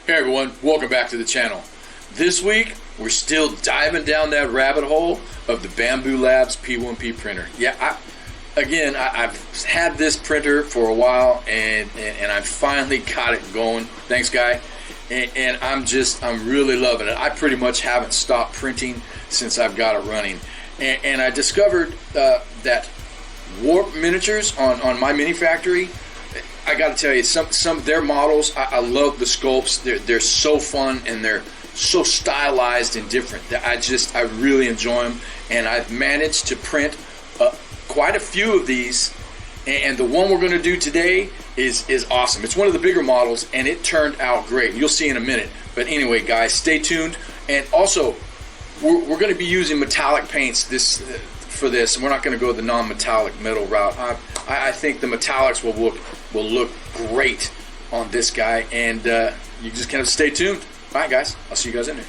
Hey everyone, welcome back to the channel. This week, we're still diving down that rabbit hole of the Bambu Labs P1P printer. Yeah, I've had this printer for a while and I finally got it going. Thanks, guy. And I'm really loving it. I pretty much haven't stopped printing since I've got it running. And I discovered that Warp Miniatures on my mini factory. I got to tell you, some of their models, I love the sculpts. They're so fun and they're so stylized and different. I really enjoy them, and I've managed to print quite a few of these. And the one we're going to do today is awesome. It's one of the bigger models, and it turned out great. You'll see in a minute. But anyway, guys, stay tuned. And also, we're going to be using metallic paints for this, and we're not going to go the non-metallic metal route. I think the metallics will look great on this guy, and you just kind of stay tuned. All right, guys, I'll see you guys in there.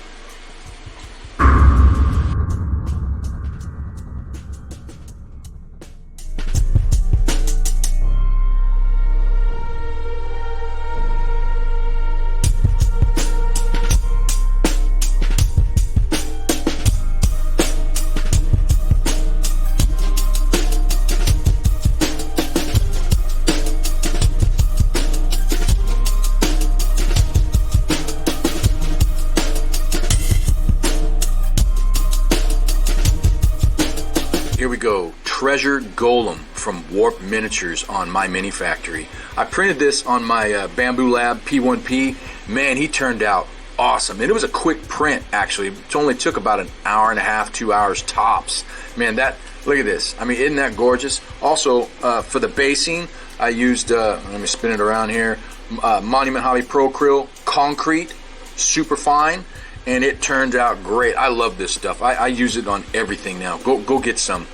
Here we go, Treasure Golem from Warp Miniatures on my mini factory. I printed this on my Bambu Lab P1P. Man, he turned out awesome. And it was a quick print, actually. It only took about an hour and a half, 2 hours tops. Man, look at this. I mean, isn't that gorgeous? Also, for the basing, I used, let me spin it around here, Monument Hobby Pro Acryl Concrete, super fine. And it turned out great. I love this stuff. I use it on everything now. Go get some.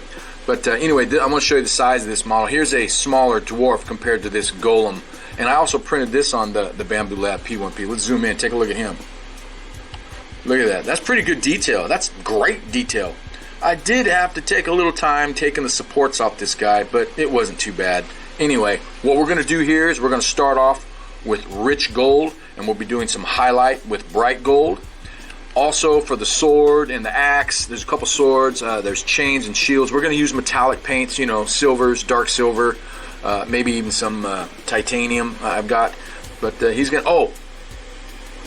But anyway, I'm going to show you the size of this model. Here's a smaller dwarf compared to this golem. And I also printed this on the Bambu Lab P1P. Let's zoom in. Take a look at him. Look at that. That's pretty good detail. That's great detail. I did have to take a little time taking the supports off this guy, but it wasn't too bad. Anyway, what we're going to do here is we're going to start off with rich gold, and we'll be doing some highlight with bright gold. Also, for the sword and the axe, there's a couple swords, there's chains and shields. We're going to use metallic paints, you know, silvers, dark silver, maybe even some titanium I've got. But he's going to,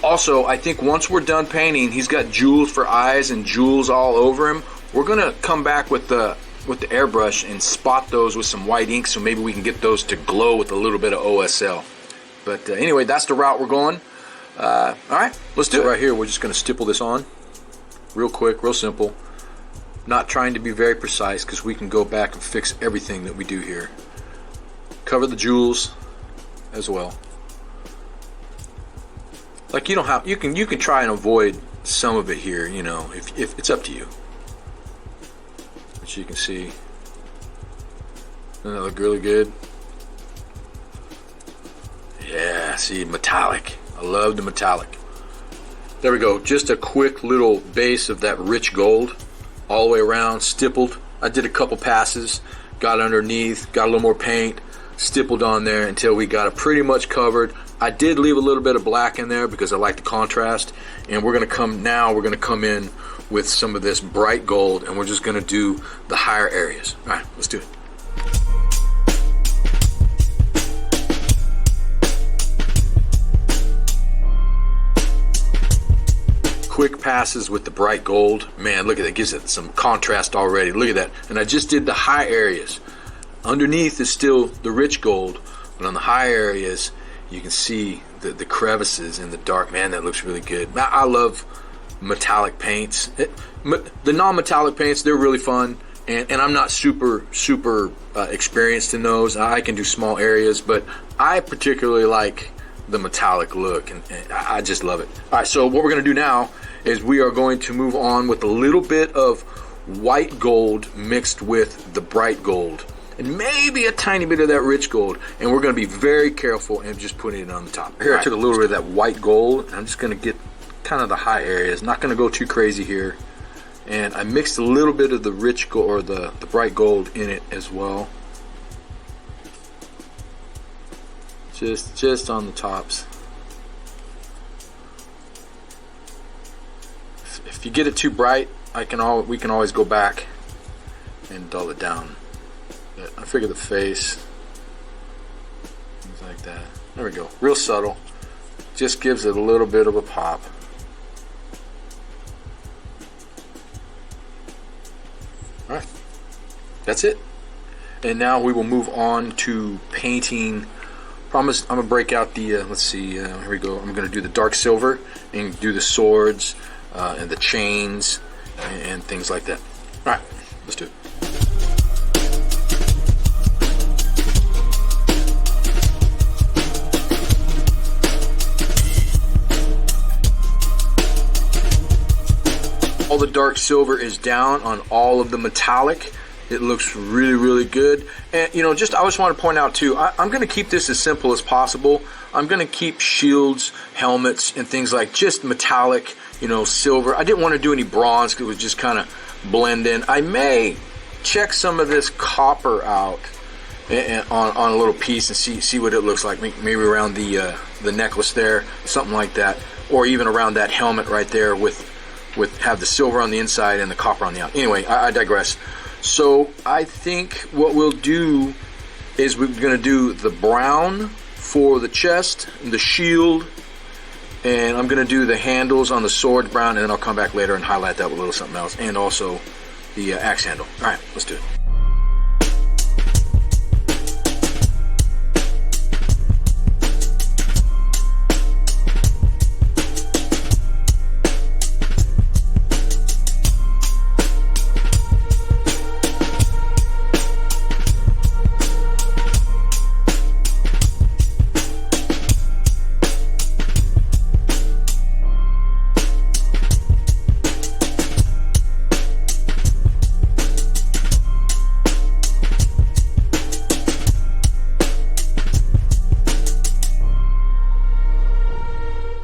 also, I think once we're done painting, he's got jewels for eyes and jewels all over him. We're going to come back with the airbrush and spot those with some white ink, so maybe we can get those to glow with a little bit of OSL. But anyway, that's the route we're going. Alright, let's do it. Right here, we're just going to stipple this on real quick, real simple. Not trying to be very precise because we can go back and fix everything that we do here. Cover the jewels as well. Like, you don't have, you can try and avoid some of it here, you know, if it's up to you. But you can see, doesn't that look really good? Yeah, see, metallic. I love the metallic. There we go. Just a quick little base of that rich gold all the way around, stippled. I did a couple passes, got underneath, got a little more paint, stippled on there until we got it pretty much covered. I did leave a little bit of black in there because I like the contrast, and we're going to come in with some of this bright gold, and we're just going to do the higher areas. All right, let's do it. Quick passes with the bright gold. Man, look at that. Gives it some contrast already. Look at that. And I just did the high areas. Underneath is still the rich gold, but on the high areas you can see the crevices in the dark. Man, that looks really good. I love metallic paints. The non-metallic paints, they're really fun, and I'm not super experienced in those. I can do small areas, but I particularly like the metallic look, and I just love it. All right, so what we're going to do now is we are going to move on with a little bit of white gold mixed with the bright gold, and maybe a tiny bit of that rich gold, and we're going to be very careful and just putting it on the top. Here, I took a little bit of that white gold, and I'm just going to get kind of the high areas. Not going to go too crazy here, and I mixed a little bit of the rich gold, or the bright gold, in it as well. Just on the tops. If you get it too bright, we can always go back and dull it down. But I figure the face, things like that. There we go. Real subtle. Just gives it a little bit of a pop. All right, that's it. And now we will move on to painting. I'm gonna break out the let's see, here we go. I'm gonna do the dark silver and do the swords and the chains and things like that. All right, let's do it. All the dark silver is down on all of the metallic. It looks really, really good. And you know, I just want to point out too, I'm going to keep this as simple as possible. I'm going to keep shields, helmets, and things like just metallic, you know, silver. I didn't want to do any bronze because it would just kind of blend in. I may check some of this copper out on a little piece and see what it looks like. Maybe around the necklace there, something like that, or even around that helmet right there with have the silver on the inside and the copper on the outside. Anyway, I digress. So I think what we'll do is we're going to do the brown for the chest and the shield, and I'm going to do the handles on the sword brown, and then I'll come back later and highlight that with a little something else, and also the axe handle. All right, let's do it.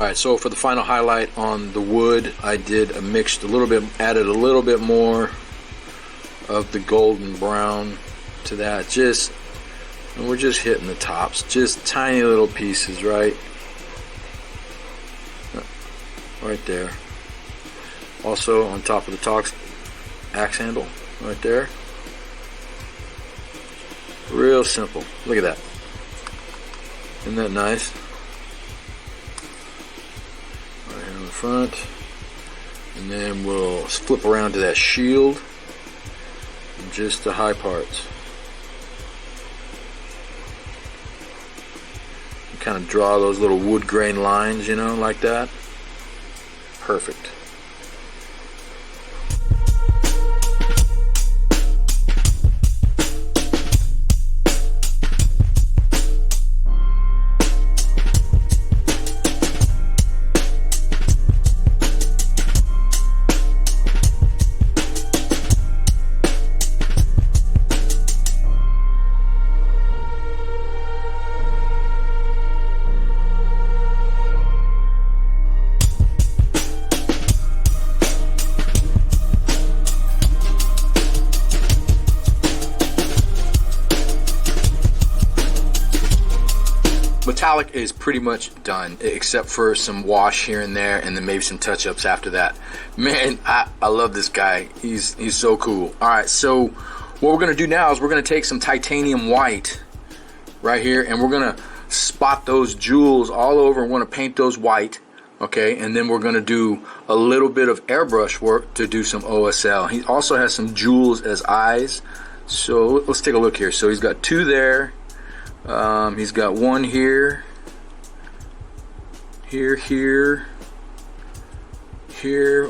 Alright, so for the final highlight on the wood, I did a mixed, added a little bit more of the golden brown to that. And we're just hitting the tops, just tiny little pieces, right there. Also on top of the axe handle, right there. Real simple. Look at that. Isn't that nice? Front, and then we'll flip around to that shield and just the high parts. And kind of draw those little wood grain lines, you know, like that. Perfect. Metallic is pretty much done, except for some wash here and there, and then maybe some touch-ups after that. Man, I love this guy. He's so cool. All right, so what we're going to do now is we're going to take some titanium white right here, and we're going to spot those jewels all over. We want to paint those white, okay? And then we're going to do a little bit of airbrush work to do some OSL. He also has some jewels as eyes. So let's take a look here. So he's got two there. He's got one here, here.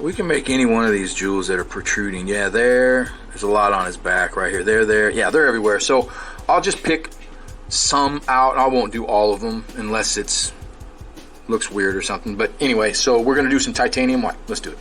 We can make any one of these jewels that are protruding. Yeah, there's a lot on his back right here. There. Yeah, they're everywhere. So I'll just pick some out. I won't do all of them unless it's looks weird or something. But anyway, so we're gonna do some titanium white. Let's do it.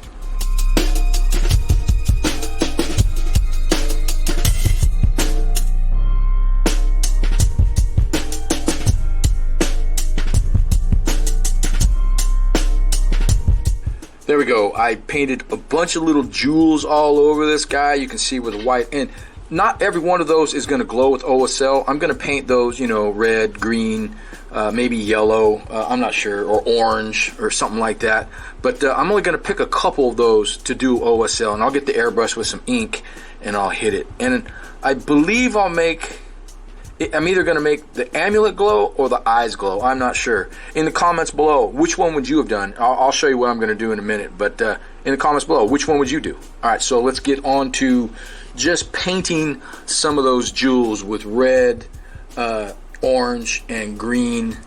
There we go. I painted a bunch of little jewels all over this guy. You can see with the white, and not every one of those is going to glow with OSL. I'm going to paint those, you know, red, green, maybe yellow, I'm not sure, or orange or something like that. But I'm only going to pick a couple of those to do OSL, and I'll get the airbrush with some ink and I'll hit it. And I believe I'm either going to make the amulet glow or the eyes glow. I'm not sure. In the comments below, which one would you have done? I'll show you what I'm going to do in a minute, but in the comments below, which one would you do? All right, so let's get on to just painting some of those jewels with red, orange, and green,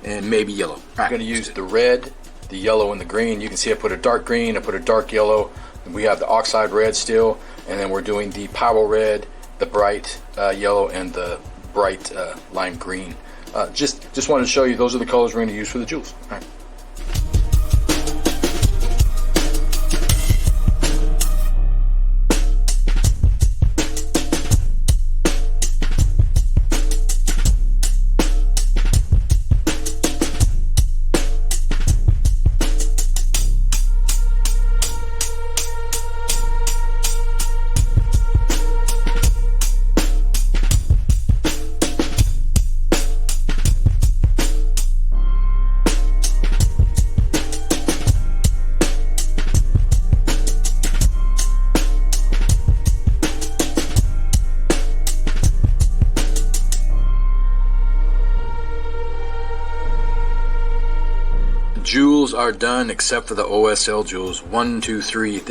and maybe yellow. All right, I'm going to use the red, the yellow, and the green. You can see I put a dark green, I pput a dark yellow. We have the oxide red still, and then we're doing the power red, the bright yellow, and the bright lime green. Just wanted to show you those are the colors we're going to use for the jewels. All right. Jewels are done except for the OSL jewels. 1, 2, 3.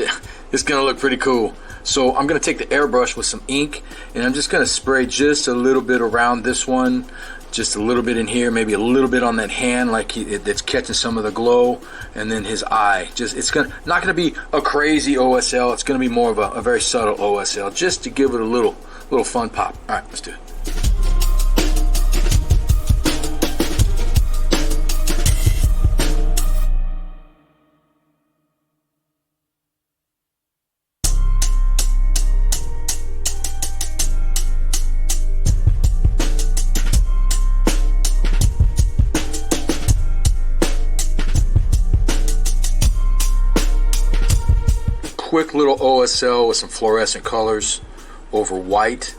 It's gonna look pretty cool. So I'm gonna take the airbrush with some ink and I'm just gonna spray just a little bit around this one, just a little bit in here, maybe a little bit on that hand, like that's catching some of the glow, and then his eye. It's not gonna be a crazy OSL. It's gonna be more of a very subtle OSL, just to give it a little fun pop. All right, let's do it. Quick little OSL with some fluorescent colors over white.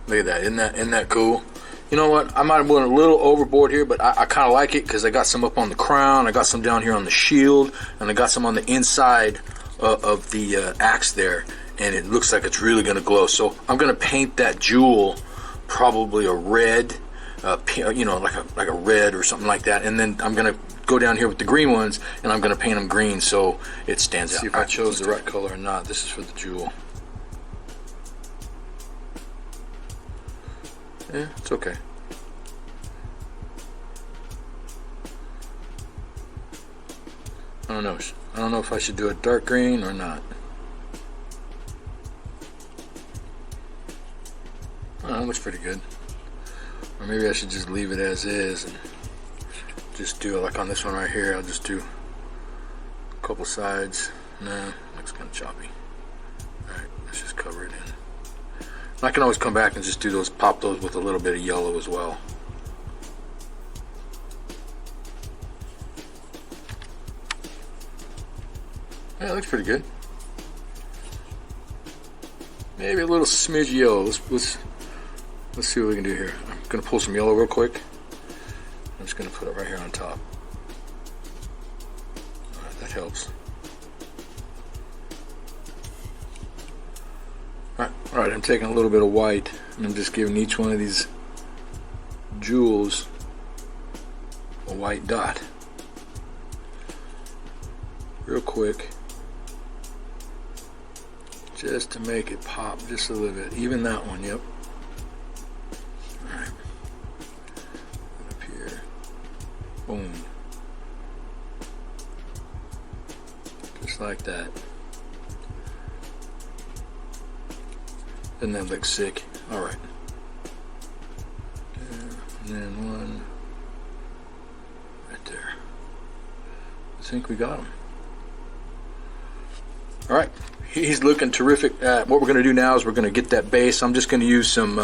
Look at that. Isn't that cool? You know what? I might have went a little overboard here, but I kind of like it because I got some up on the crown, I got some down here on the shield, and I got some on the inside of the axe there, and it looks like it's really going to glow. So I'm going to paint that jewel probably a red, you know, like a red or something like that, and then I'm going to go down here with the green ones and I'm going to paint them green so it stands out. See if I chose the right color or not. This is for the jewel. Yeah, it's okay. I don't know if I should do a dark green or not. Oh, it looks pretty good. Or maybe I should just leave it as is and just do it like on this one right here. I'll just do a couple sides. No, looks kind of choppy. Alright, let's just cover it in. I can always come back and just do those, pop those with a little bit of yellow as well. Yeah, it looks pretty good. Maybe a little smidge of yellow. Let's see what we can do here. I'm gonna pull some yellow real quick. I'm just going to put it right here on top. Alright, that helps. Alright, I'm taking a little bit of white and I'm just giving each one of these jewels a white dot. Real quick. Just to make it pop just a little bit. Even that one, yep. Alright. Boom. Just like that. Doesn't that look sick? Alright. And then one right there. I think we got him. Alright. He's looking terrific. What we're going to do now is we're going to get that base. I'm just going to use some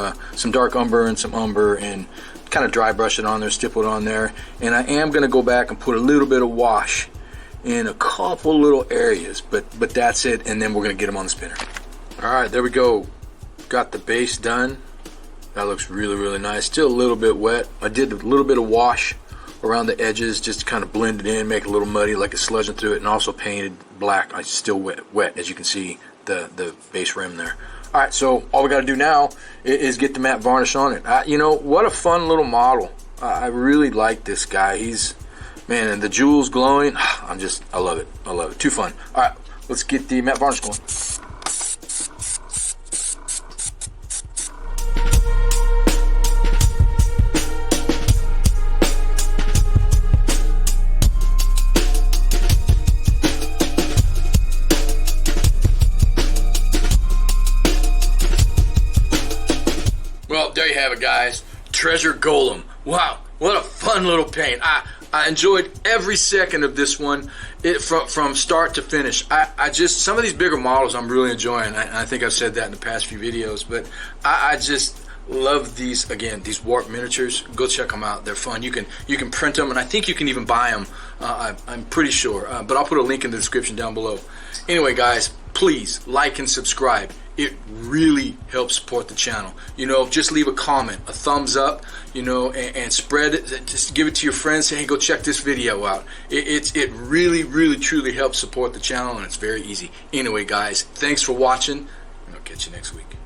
dark umber and some umber and kind of dry brush it on there, stipple it on there, and I am going to go back and put a little bit of wash in a couple little areas, but that's it, and then we're going to get them on the spinner. Alright, there we go. Got the base done. That looks really nice. Still a little bit wet. I did a little bit of wash around the edges just to kind of blend it in, make it a little muddy like it's sludging through it, and also painted black. It's still wet, as you can see the base rim there. All right, so all we got to do now is get the matte varnish on it. You know, what a fun little model. I really like this guy. Man, and the jewels glowing. I love it. I love it. Too fun. All right, let's get the matte varnish going. Well, there you have it, guys. Treasure Golem. Wow, what a fun little paint. I enjoyed every second of this one, from start to finish. I just, some of these bigger models I'm really enjoying. I think I've said that in the past few videos, but I just love these. Again, these Warp Miniatures. Go check them out. They're fun. You can print them, and I think you can even buy them. I'm pretty sure, but I'll put a link in the description down below. Anyway, guys, please like and subscribe. It really helps support the channel. You know, just leave a comment, a thumbs up, you know, and spread it. Just give it to your friends. Say, hey, go check this video out. It really, really, truly helps support the channel, and it's very easy. Anyway, guys, thanks for watching, and I'll catch you next week.